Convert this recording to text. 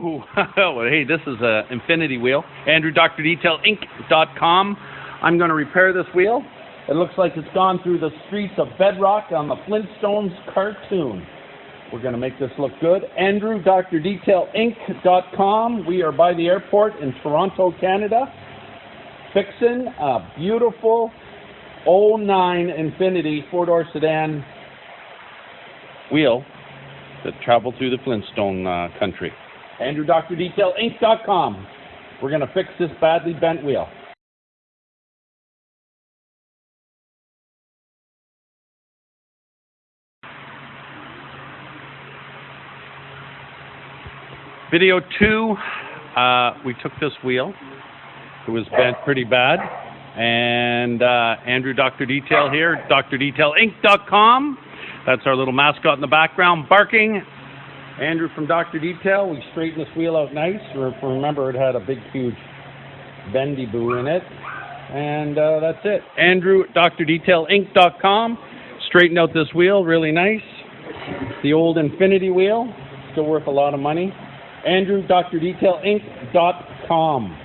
Woo! Well, hey, this is an infinity wheel. Andrew, DrDetail.com. I'm going to repair this wheel. It looks like it's gone through the streets of Bedrock on the Flintstones cartoon. We're going to make this look good. Andrew, DrDetail.com. We are by the airport in Toronto, Canada, fixing a beautiful 09 Infinity four-door sedan wheel that traveled through the Flintstone country. Andrew, DrDetail.com. We're going to fix this badly bent wheel. Video 2, we took this wheel. It was bent pretty bad. And Andrew, DrDetail here, DrDetail.com. That's our little mascot in the background, barking. Andrew from DrDetail. We straightened this wheel out nice. Remember, it had a big, huge bendy boo in it. And that's it. Andrew, DrDetail.com. Straightened out this wheel, really nice. The old Infinity wheel, still worth a lot of money. Andrew, DrDetail.com.